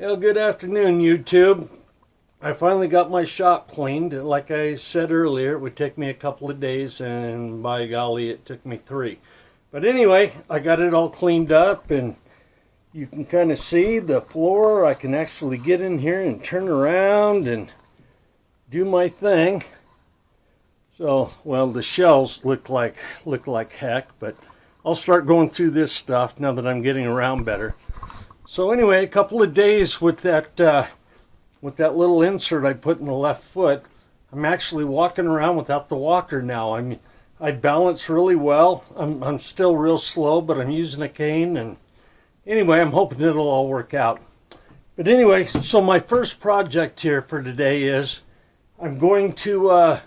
Well, good afternoon, YouTube. I finally got my shop cleaned. Like I said earlier, it would take me a couple of days, and by golly, it took me 3. But anyway, I got it all cleaned up, and you can kind of see the floor. I can actually get in here and turn around and do my thing. So, well, the shells look like heck, but I'll start going through this stuff now that I'm getting around better. So anyway, a couple of days with that little insert I put in the left foot, I'm actually walking around without the walker now. I balance really well. I'm still real slow, but I'm using a cane, and anyway, I'm hoping it'll all work out. But anyway, so my first project here for today is I'm going to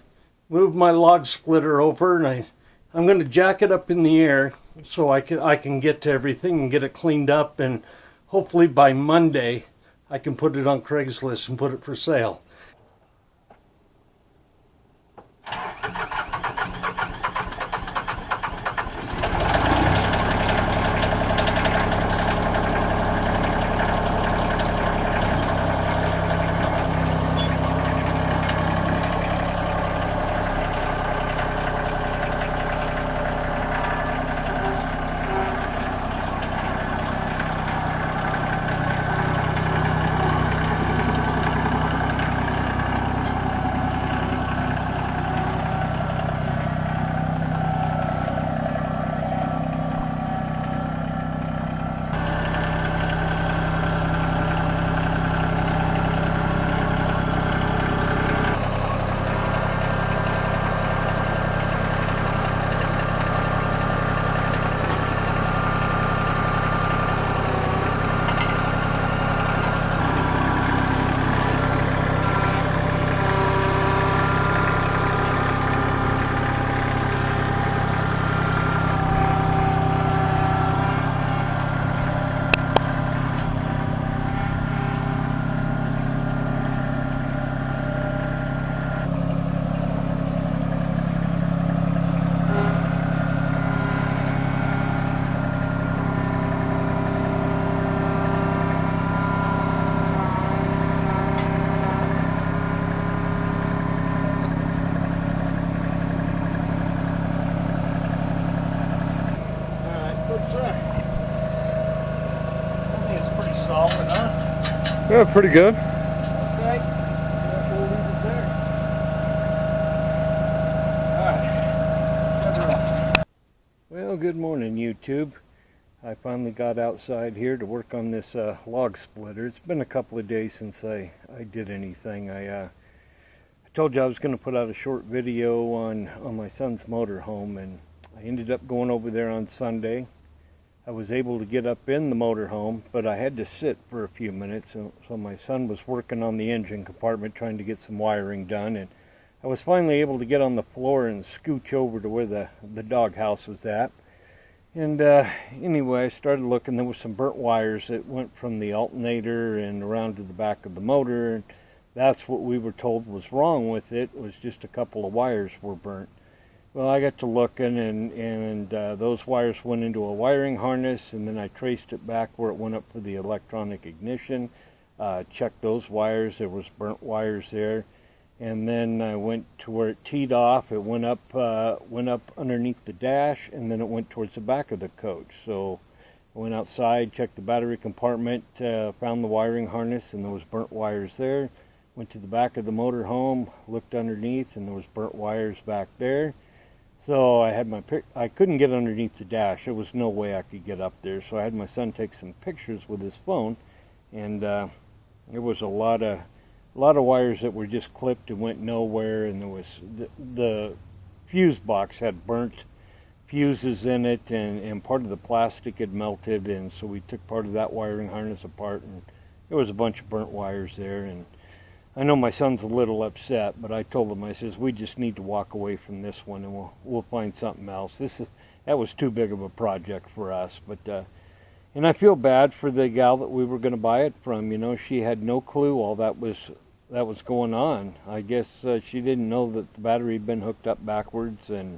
move my log splitter over, and I'm going to jack it up in the air so I can get to everything and get it cleaned up, and hopefully by Monday I can put it on Craigslist and put it for sale. Solid, huh? Yeah, pretty good. Okay. We'll leave it there. Alright. Well, good morning, YouTube. I finally got outside here to work on this log splitter. It's been a couple of days since I did anything. I told you I was going to put out a short video on my son's motorhome, and I ended up going over there on Sunday. I was able to get up in the motorhome, but I had to sit for a few minutes. So my son was working on the engine compartment trying to get some wiring done, and I was finally able to get on the floor and scooch over to where the dog house was at. And anyway, I started looking. There was some burnt wires that went from the alternator and around to the back of the motor. And that's what we were told was wrong with it, was just a couple of wires were burnt. Well, I got to looking, and those wires went into a wiring harness, and then I traced it back where it went up for the electronic ignition. Checked those wires. There was burnt wires there, and then I went to where it teed off. It went up underneath the dash, and then it went towards the back of the coach. So I went outside, checked the battery compartment, found the wiring harness, and there was burnt wires there. Went to the back of the motorhome, looked underneath, and there was burnt wires back there. So I couldn't get underneath the dash. There was no way I could get up there. So I had my son take some pictures with his phone, and there was a lot of wires that were just clipped and went nowhere. And there was the fuse box had burnt fuses in it, and part of the plastic had melted. And so we took part of that wiring harness apart, and there was a bunch of burnt wires there. And I know my son's a little upset, but I told him, I says, we just need to walk away from this one, and we'll find something else. That was too big of a project for us. But and I feel bad for the gal that we were going to buy it from. You know, she had no clue all that was going on. I guess she didn't know that the battery had been hooked up backwards, and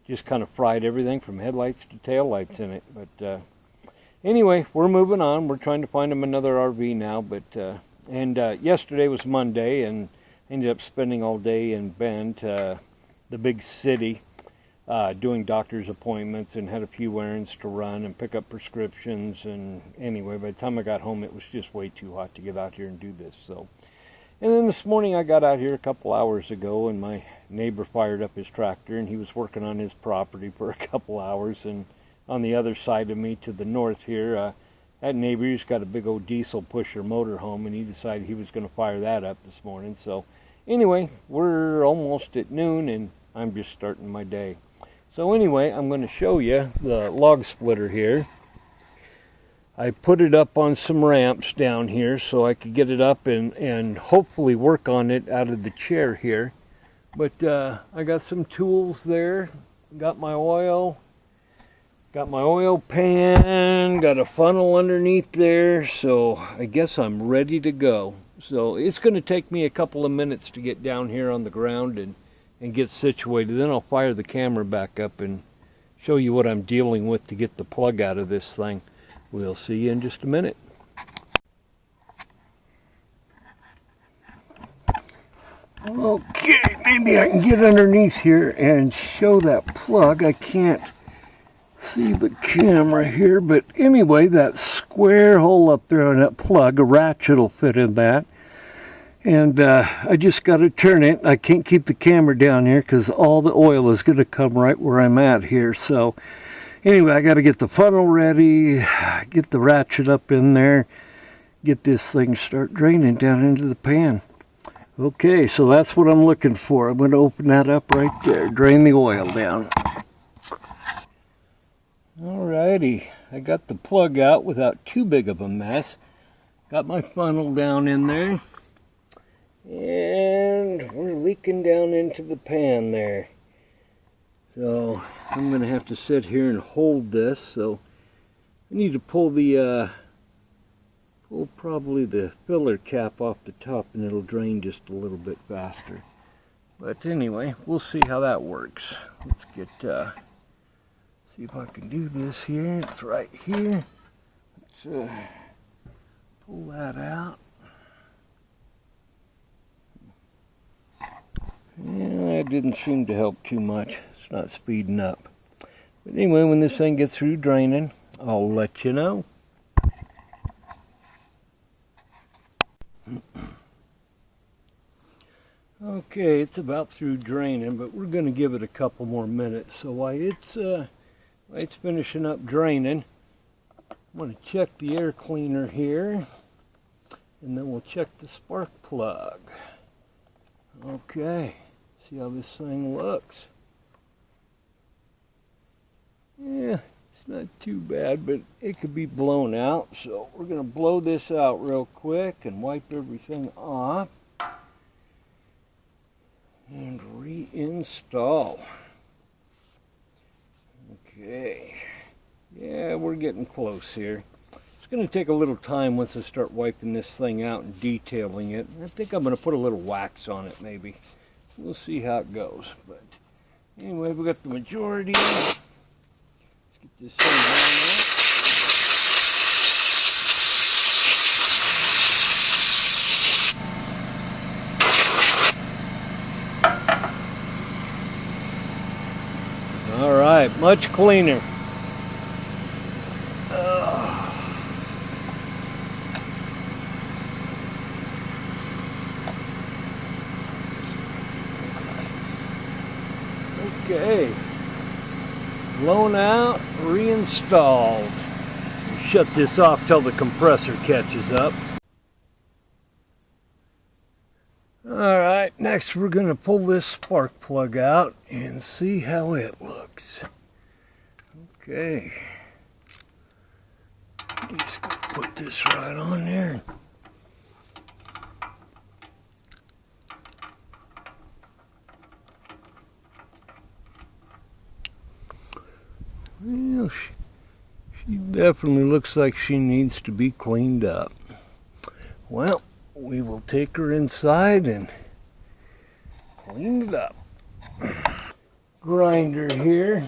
just kind of fried everything from headlights to taillights in it. But anyway, we're moving on. We're trying to find him another RV now, but yesterday was Monday, and ended up spending all day in Bend, the big city, doing doctor's appointments, and had a few errands to run and pick up prescriptions. And anyway, by the time I got home, it was just way too hot to get out here and do this. So, and then this morning I got out here a couple hours ago, and my neighbor fired up his tractor, and he was working on his property for a couple hours. And on the other side of me to the north here, that neighbor, he's got a big old diesel pusher motorhome, and he decided he was going to fire that up this morning. So anyway, we're almost at noon, and I'm just starting my day. So anyway, I'm going to show you the log splitter here. I put it up on some ramps down here so I could get it up and hopefully work on it out of the chair here. But I got some tools there, got my oil pan, got a funnel underneath there, so I guess I'm ready to go. So it's going to take me a couple of minutes to get down here on the ground and get situated. Then I'll fire the camera back up and show you what I'm dealing with to get the plug out of this thing. We'll see you in just a minute. Okay, maybe I can get underneath here and show that plug. I can't see the camera here, but anyway, that square hole up there on that plug, a ratchet will fit in that. And I just got to turn it. I can't keep the camera down here because all the oil is going to come right where I'm at here. So anyway, I got to get the funnel ready, get the ratchet up in there, get this thing start draining down into the pan. Okay, so that's what I'm looking for. I'm going to open that up right there, drain the oil down. Alrighty, I got the plug out without too big of a mess. Got my funnel down in there. And we're leaking down into the pan there. So I'm going to have to sit here and hold this. So I need to pull probably the filler cap off the top, and it'll drain just a little bit faster. But anyway, we'll see how that works. Let's get see if I can do this here. It's right here. Let's pull that out. Yeah, that didn't seem to help too much. It's not speeding up. But anyway, when this thing gets through draining, I'll let you know. Okay, it's about through draining, but we're going to give it a couple more minutes. So while it's finishing up draining, I'm going to check the air cleaner here, and then we'll check the spark plug. Okay, see how this thing looks. Yeah, it's not too bad, but it could be blown out. So we're going to blow this out real quick and wipe everything off and reinstall. Okay, yeah, we're getting close here. It's going to take a little time once I start wiping this thing out and detailing it. I think I'm going to put a little wax on it maybe. We'll see how it goes. But anyway, we got the majority of it. Let's get this thing down. All right, much cleaner. Okay, blown out, reinstalled. Shut this off till the compressor catches up. Alright, next we're going to pull this spark plug out and see how it looks. Okay, just going to put this right on there. Well, she definitely looks like she needs to be cleaned up. Well, we will take her inside and clean it up. Grinder here.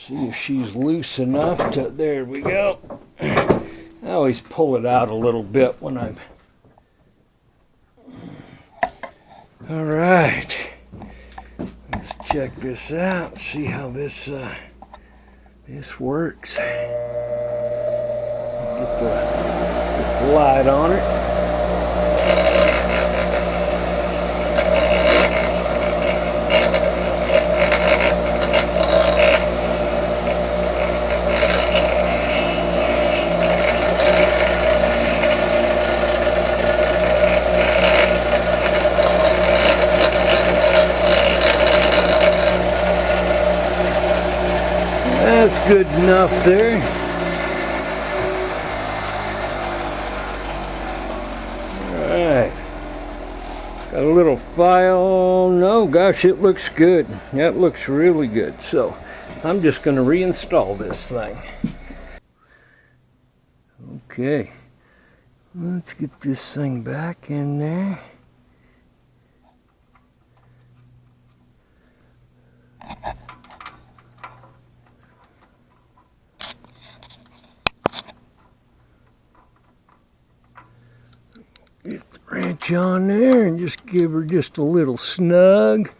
See if she's loose enough to, there we go. I always pull it out a little bit when I'm, all right. Let's check this out, see how this works. Get the light on it. That's good enough there. Alright. Got a little file. No, gosh, it looks good. That looks really good. So I'm just going to reinstall this thing. Okay. Let's get this thing back in there. Get the wrench on there and just give her just a little snug.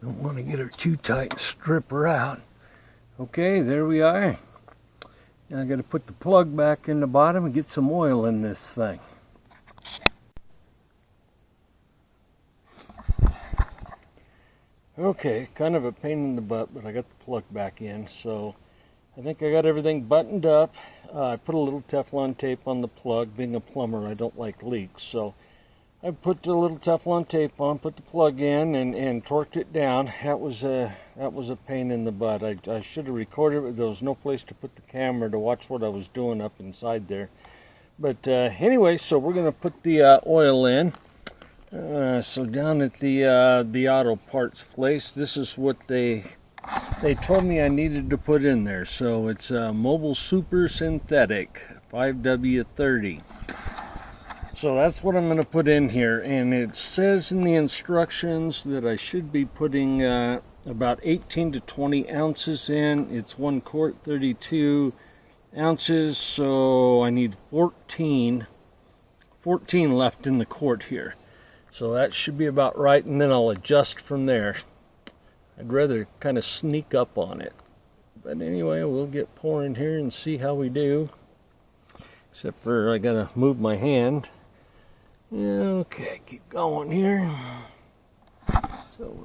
Don't want to get her too tight and strip her out. Okay, there we are. Now I got to put the plug back in the bottom and get some oil in this thing. Okay, kind of a pain in the butt, but I got the plug back in, so I think I got everything buttoned up. I put a little Teflon tape on the plug. Being a plumber, I don't like leaks, so I put a little Teflon tape on, put the plug in, and torqued it down. That was a pain in the butt. I should have recorded it, but there was no place to put the camera to watch what I was doing up inside there. But anyway, so we're going to put the oil in. So down at the auto parts place, this is what they told me I needed to put in there. So it's Mobile Super Synthetic 5W30. So that's what I'm going to put in here, and it says in the instructions that I should be putting about 18 to 20 ounces in. It's 1 quart, 32 ounces, so I need 14 left in the quart here. So that should be about right, and then I'll adjust from there. I'd rather kind of sneak up on it. But anyway, we'll get pouring here and see how we do. Except for I gotta move my hand. Okay, keep going here. So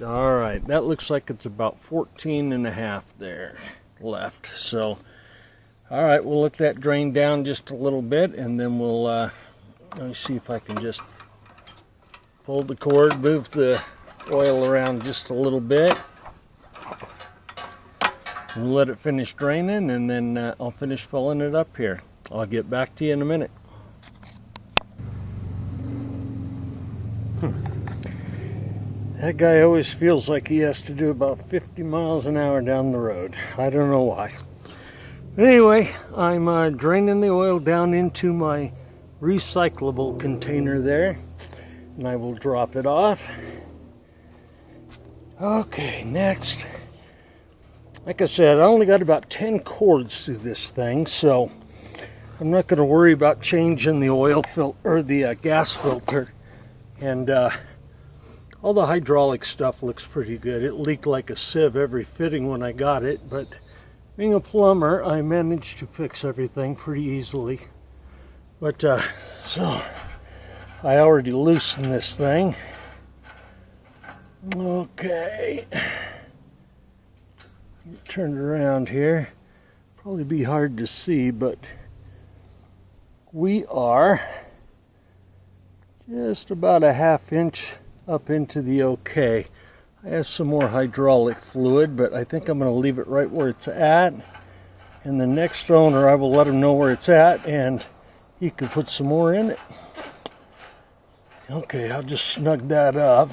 all right, that looks like it's about 14 and a half there left. So all right, we'll let that drain down just a little bit, and then we'll let me see if I can just pull the cord, move the oil around just a little bit. We'll let it finish draining, and then I'll finish filling it up here. I'll get back to you in a minute. That guy always feels like he has to do about 50 miles an hour down the road. I don't know why. But anyway, I'm draining the oil down into my recyclable container there, and I will drop it off. Okay, next. Like I said, I only got about 10 cords through this thing, so I'm not going to worry about changing the oil filter or the gas filter. And all the hydraulic stuff looks pretty good. It leaked like a sieve every fitting when I got it, but being a plumber, I managed to fix everything pretty easily. But so I already loosened this thing. Okay. Turn it around here. Probably be hard to see, but we are just about a ½ inch up into the okay. I have some more hydraulic fluid, but I think I'm going to leave it right where it's at. And the next owner, I will let him know where it's at, and he can put some more in it. Okay, I'll just snug that up.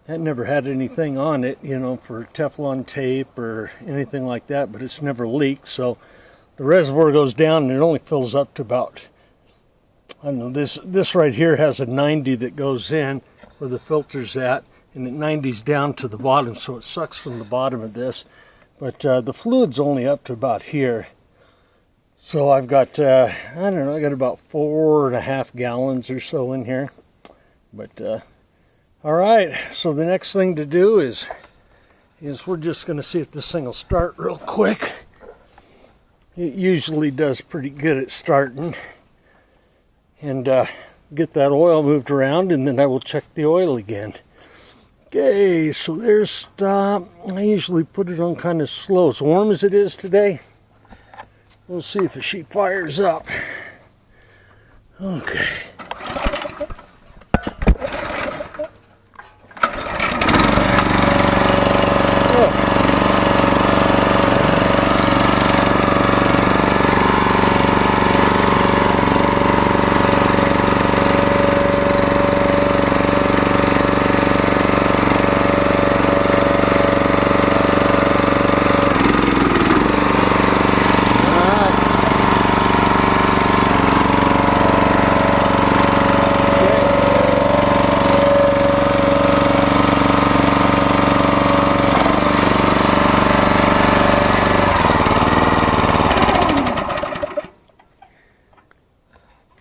That never had anything on it, you know, for Teflon tape or anything like that, but it's never leaked. So the reservoir goes down and it only fills up to about, I don't know, this right here has a 90 that goes in where the filter's at, and it 90's down to the bottom, so it sucks from the bottom of this. But the fluid's only up to about here. So I've got, I don't know, I got about 4.5 gallons or so in here. But, all right, so the next thing to do is we're just going to see if this thing will start real quick. It usually does pretty good at starting. And get that oil moved around, and then I will check the oil again. Okay, so there's stop. I usually put it on kind of slow. As warm as it is today, we'll see if she fires up. Okay.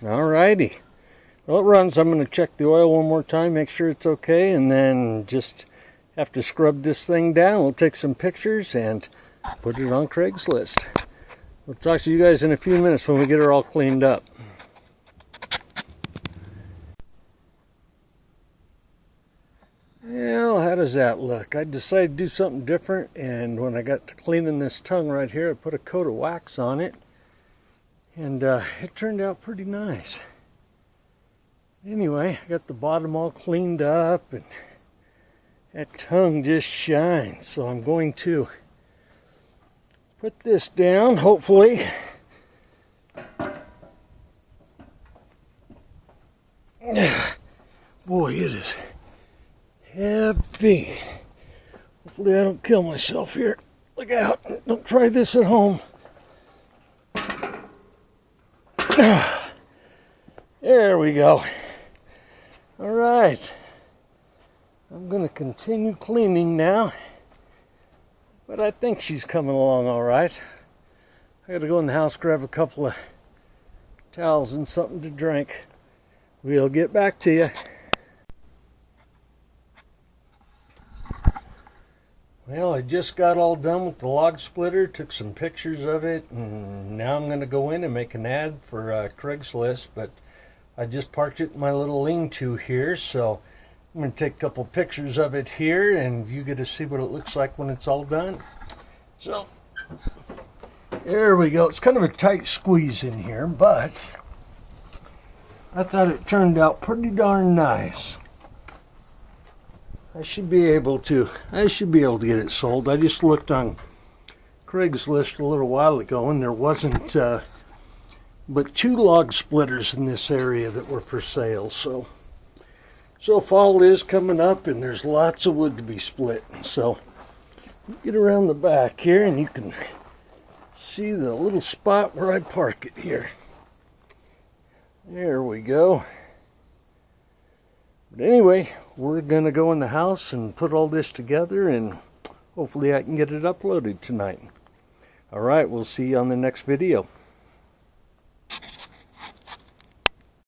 Alrighty. Well, it runs. I'm going to check the oil one more time, make sure it's okay, and then just have to scrub this thing down. We'll take some pictures and put it on Craigslist. We'll talk to you guys in a few minutes when we get her all cleaned up. Well, how does that look? I decided to do something different, and when I got to cleaning this tongue right here, I put a coat of wax on it, and it turned out pretty nice. Anyway, I got the bottom all cleaned up, and that tongue just shines. So I'm going to put this down, hopefully. Boy, it is heavy. Hopefully I don't kill myself here. Look out. Don't try this at home. There we go. All right. I'm going to continue cleaning now. But I think she's coming along all right. I got to go in the house, grab a couple of towels and something to drink. We'll get back to you. Well, I just got all done with the log splitter, took some pictures of it, and now I'm going to go in and make an ad for Craigslist, but I just parked it in my little lean-to here, so I'm going to take a couple pictures of it here, and you get to see what it looks like when it's all done. So, there we go. It's kind of a tight squeeze in here, but I thought it turned out pretty darn nice. I should be able to get it sold. I just looked on Craigslist a little while ago, and there wasn't but 2 log splitters in this area that were for sale. So fall is coming up, and there's lots of wood to be split. So get around the back here, and you can see the little spot where I park it here. There we go. But anyway, we're going to go in the house and put all this together, and hopefully I can get it uploaded tonight. All right, we'll see you on the next video.